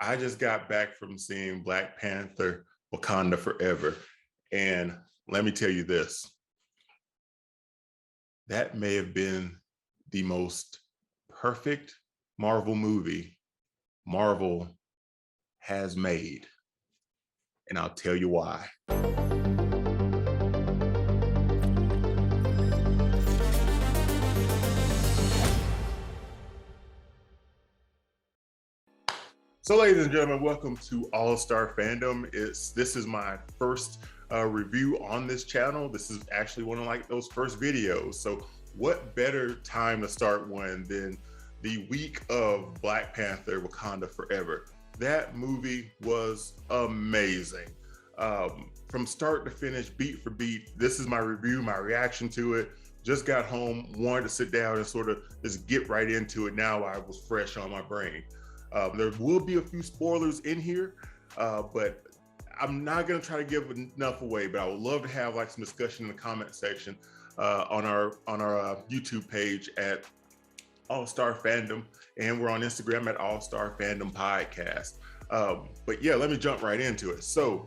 I just got back from seeing Black Panther Wakanda Forever. And let me tell you this, that may have been the most perfect Marvel movie Marvel has made. And I'll tell you why. So, ladies and gentlemen, welcome to All Star Fandom. This is my first review on this channel. This is actually one of those first videos. So, what better time to start one than the week of Black Panther: Wakanda Forever? That movie was amazing, from start to finish, beat for beat. This is my review, my reaction to it. Just got home, wanted to sit down and sort of just get right into it. Now I was fresh on my brain. There will be a few spoilers in here, but I'm not going to try to give enough away. But I would love to have some discussion in the comment section on our YouTube page at All Star Fandom, and we're on Instagram at All Star Fandom Podcast. But yeah, let me jump right into it. So,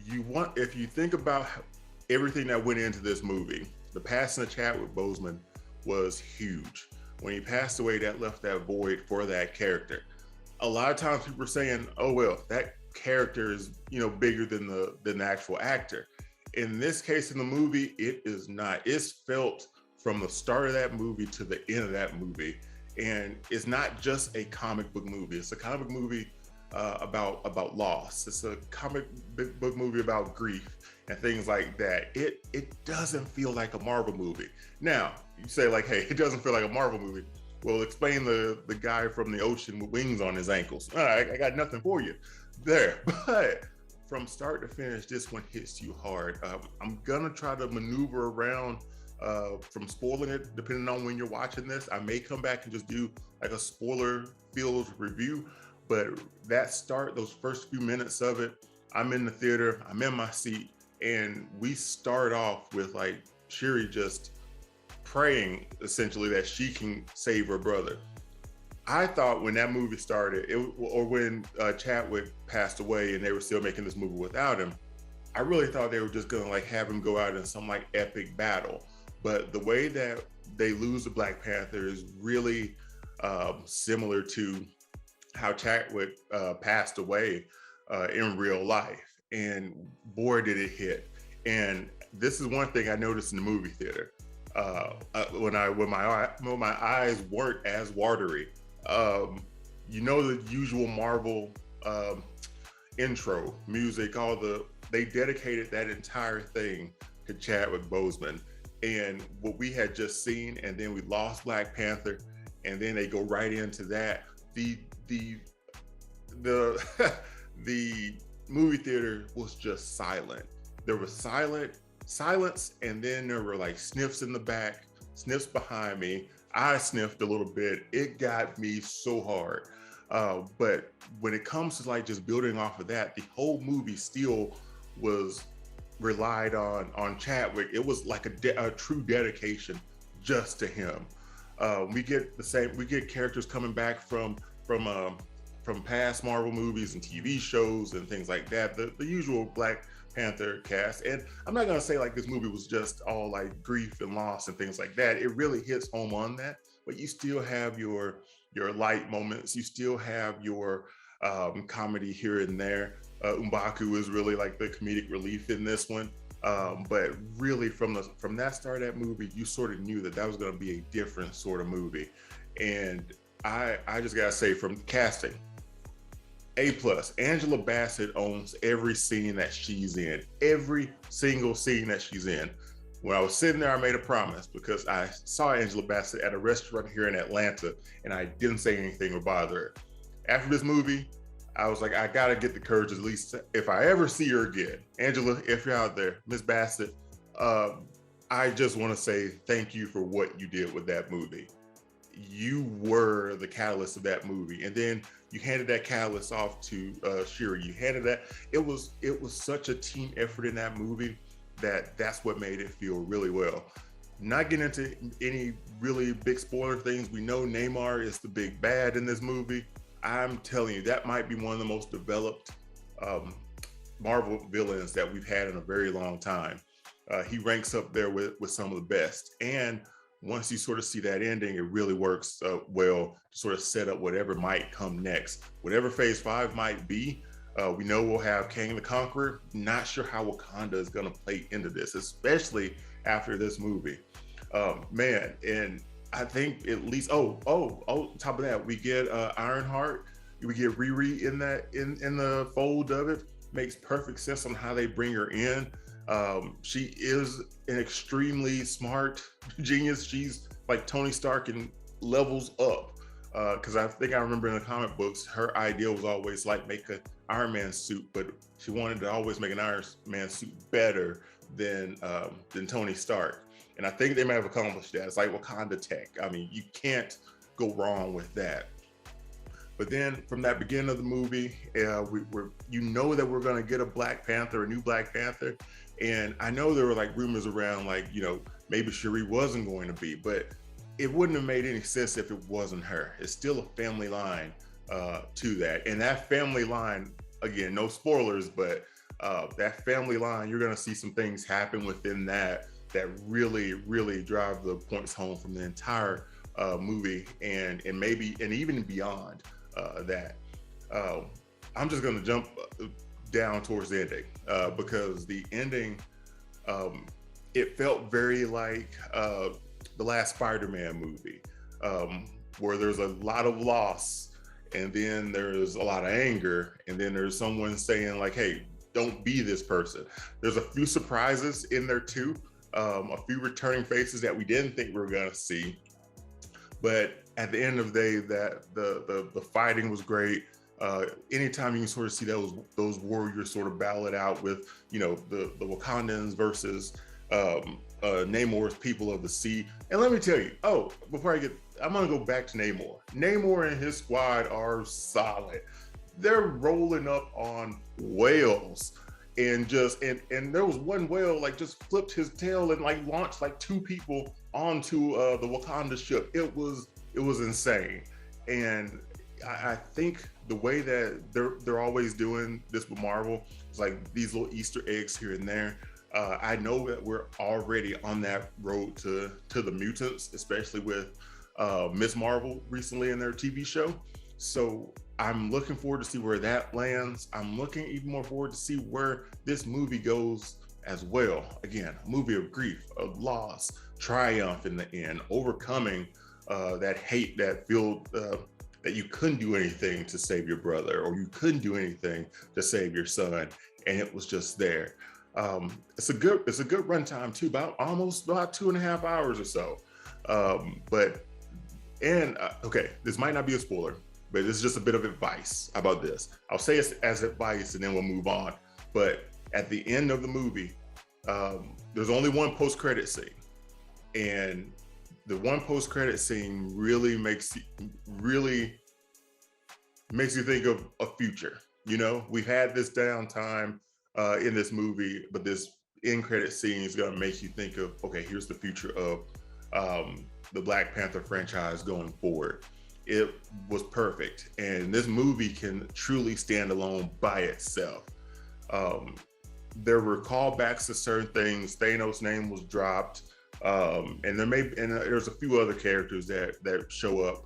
if you think about everything that went into this movie, the passing of Chadwick Boseman was huge. When he passed away, that left that void for that character. A lot of times people are saying, oh, well, that character is, bigger than the actual actor. In this case, in the movie, it is not. It's felt from the start of that movie to the end of that movie. And it's not just a comic book movie. It's a comic movie about loss. It's a comic book movie about grief and things like that. It doesn't feel like a Marvel movie. Now, you say hey, it doesn't feel like a Marvel movie. Well, explain the guy from the ocean with wings on his ankles. All right, I got nothing for you there. But from start to finish, this one hits you hard. I'm gonna try to maneuver around from spoiling it, depending on when you're watching this. I may come back and just do a spoiler-filled review. But those first few minutes of it, I'm in the theater, I'm in my seat, and we start off with Shuri just praying essentially that she can save her brother. I thought when that movie started, or when Chadwick passed away and they were still making this movie without him, I really thought they were just gonna have him go out in some epic battle. But the way that they lose the Black Panther is really similar to how Chadwick passed away in real life. And boy, did it hit. And this is one thing I noticed in the movie theater. When my eyes weren't as watery. The usual Marvel intro music, they dedicated that entire thing to Chadwick Boseman. And what we had just seen, and then we lost Black Panther, and then they go right into that. The movie theater was just silent. There was silence, and then there were sniffs in the back, sniffs behind me. I sniffed a little bit. It got me so hard. But when it comes to just building off of that, the whole movie still was relied on Chadwick. It was a true dedication just to him. We get characters coming back from past Marvel movies and TV shows and things like that, the usual Black Panther cast. And I'm not gonna say this movie was just all grief and loss and things like that. It really hits home on that, but you still have your light moments. You still have your comedy here and there. M'Baku is really the comedic relief in this one. But really from that start of that movie, you sort of knew that was gonna be a different sort of movie. And I just gotta say, from casting, A+. Angela Bassett owns every scene that she's in, every single scene that she's in. When I was sitting there, I made a promise, because I saw Angela Bassett at a restaurant here in Atlanta, and I didn't say anything or bother her. After this movie, I was I gotta get the courage, at least if I ever see her again. Angela, if you're out there, Miss Bassett, I just want to say thank you for what you did with that movie. You were the catalyst of that movie, and then you handed that catalyst off to Shuri. You handed that. It was such a team effort in that movie that's what made it feel really well. Not getting into any really big spoiler things. We know Neymar is the big bad in this movie. I'm telling you, that might be one of the most developed um, Marvel villains that we've had in a very long time. He ranks up there with some of the best. And once you sort of see that ending, it really works well to sort of set up whatever might come next. Whatever phase 5 might be, we know we'll have Kang the Conqueror. Not sure how Wakanda is going to play into this, especially after this movie. Man, and I think at least top of that, we get Ironheart, we get Riri in the fold of it. Makes perfect sense on how they bring her in. She is an extremely smart genius. She's like Tony Stark and levels up. Because I think I remember in the comic books, her idea was always like make an Iron Man suit, but she wanted to always make an Iron Man suit better than Tony Stark. And I think they might have accomplished that. It's like Wakanda tech. I mean, you can't go wrong with that. But then from that beginning of the movie, you know that we're going to get a Black Panther, a new Black Panther. And I know there were like rumors around like, you know, maybe Shuri wasn't going to be, but it wouldn't have made any sense if it wasn't her. It's still a family line to that. And that family line, again, no spoilers, but that family line, you're going to see some things happen within that really, really drive the points home from the entire movie and maybe, and even beyond that. I'm just going to jump down towards the ending because the ending, it felt very like the last Spider-Man movie, where there's a lot of loss and then there's a lot of anger and then there's someone saying like, hey, don't be this person. There's a few surprises in there too, a few returning faces that we didn't think we were gonna see. But at the end of the day, that the fighting was great. Anytime you can sort of see those warriors sort of battle it out with, you know, the Wakandans versus Namor's people of the sea. And let me tell you, I'm gonna go back to Namor. Namor and his squad are solid. They're rolling up on whales and and there was one whale like just flipped his tail and like launched like 2 people onto the Wakanda ship. It was insane. And I think the way that they're always doing this with Marvel is like these little Easter eggs here and there. I know that we're already on that road to the mutants, especially with Miss Marvel recently in their TV show. So I'm looking forward to see where that lands. I'm looking even more forward to see where this movie goes as well. Again, a movie of grief, of loss, triumph in the end, overcoming that hate that filled that you couldn't do anything to save your brother or you couldn't do anything to save your son, and it was just there. It's a good runtime too, about 2.5 hours or so. Okay, this might not be a spoiler, but this is just a bit of advice about this. I'll say it as advice and then we'll move on. But at the end of the movie, there's only one post-credit scene, and the one post-credit scene really makes you think of a future. You know, we've had this downtime in this movie, but this end credit scene is going to make you think of, okay, here's the future of the Black Panther franchise going forward. It was perfect, and this movie can truly stand alone by itself. There were callbacks to certain things. Thanos' name was dropped, and there's a few other characters that show up.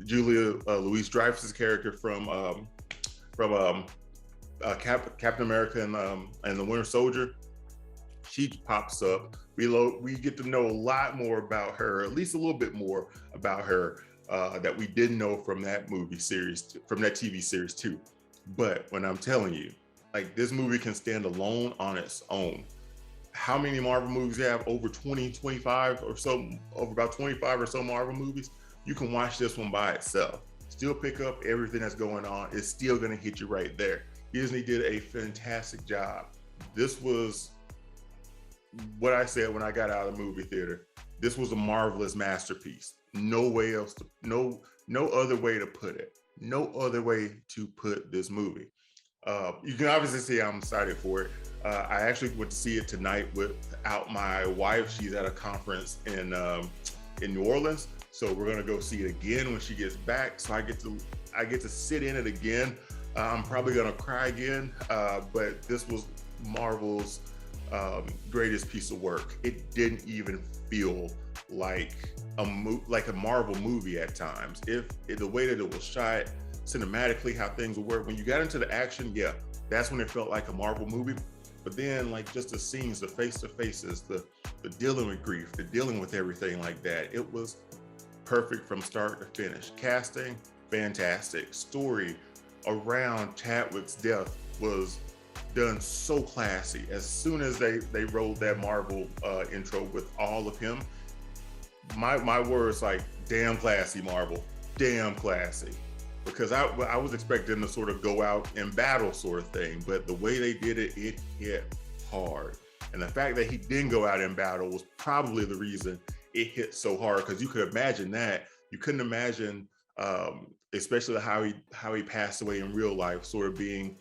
Julia Louis-Dreyfus' character from Captain America and the Winter Soldier, she pops up. We get to know a lot more about her, at least a little bit more about her that we didn't know from that movie series, from that TV series too. But when I'm telling you, like, this movie can stand alone on its own. How many Marvel movies have? Over 20, 25 or so, over about 25 or so Marvel movies. You can watch this one by itself. Still pick up everything that's going on. It's still gonna hit you right there. Disney did a fantastic job. This was what I said when I got out of the movie theater. This was a marvelous masterpiece. No other way to put it. No other way to put this movie. You can obviously see I'm excited for it. I actually went to see it tonight without my wife. She's at a conference in New Orleans. So we're gonna go see it again when she gets back. So I I get to sit in it again. I'm probably gonna cry again, but this was Marvel's greatest piece of work. It didn't even feel like like a Marvel movie at times. If the way that it was shot, cinematically, how things would work. When you got into the action, yeah, that's when it felt like a Marvel movie. But then, like, just the scenes, the face-to-faces, the dealing with grief, the dealing with everything like that, it was perfect from start to finish. Casting, fantastic. Story around Chadwick's death was done so classy. As soon as they rolled that Marvel intro with all of him, my words like, damn classy, Marvel, damn classy. Because I was expecting to sort of go out in battle sort of thing, but the way they did it, it hit hard. And the fact that he didn't go out in battle was probably the reason it hit so hard, because you could imagine that. You couldn't imagine, especially how he passed away in real life, sort of being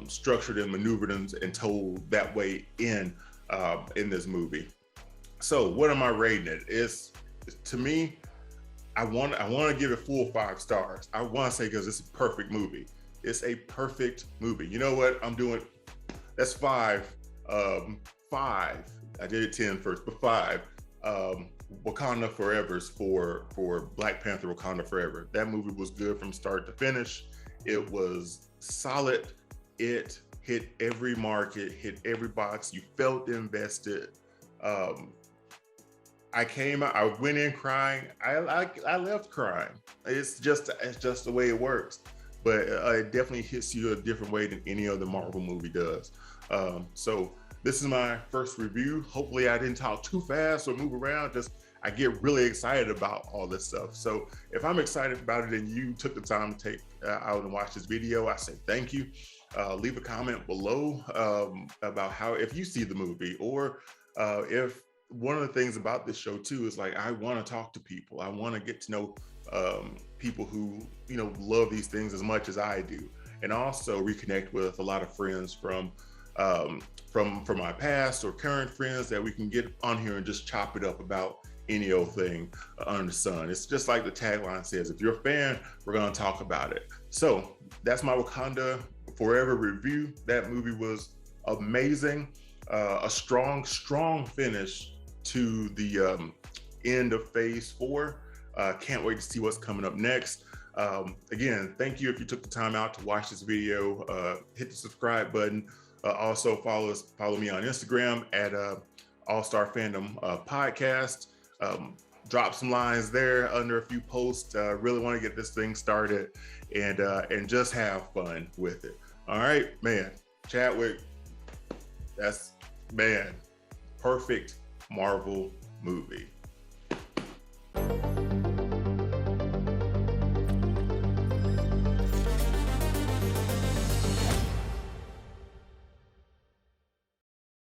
structured and maneuvered and told that way in this movie. So what am I rating it? It's, to me, I want to give it full 5 stars. I want to say, because it's a perfect movie. It's a perfect movie. You know what? I'm doing, that's 5. 5. I did it 10 first, but 5. Wakanda Forever's for Black Panther Wakanda Forever. That movie was good from start to finish. It was solid. It hit every mark. It hit every box. You felt invested. I went in crying. I left crying. It's just the way it works. But it definitely hits you a different way than any other Marvel movie does. So this is my first review. Hopefully I didn't talk too fast or move around. Just, I get really excited about all this stuff. So if I'm excited about it and you took the time to take out and watch this video, I say thank you. Leave a comment below about if you see the movie, or if one of the things about this show too is, like, I want to talk to people. I want to get to know people who, you know, love these things as much as I do, and also reconnect with a lot of friends from my past or current friends that we can get on here and just chop it up about any old thing under the sun. It's just like the tagline says, if you're a fan, we're going to talk about it. So that's my Wakanda Forever review. That movie was amazing. A strong finish to the end of phase 4. Can't wait to see what's coming up next. Again, thank you if you took the time out to watch this video. Hit the subscribe button. Also follow me on Instagram at All-Star Fandom Podcast. Drop some lines there under a few posts. Really want to get this thing started and just have fun with it. All right, man. Chadwick, that's, man, perfect Marvel movie.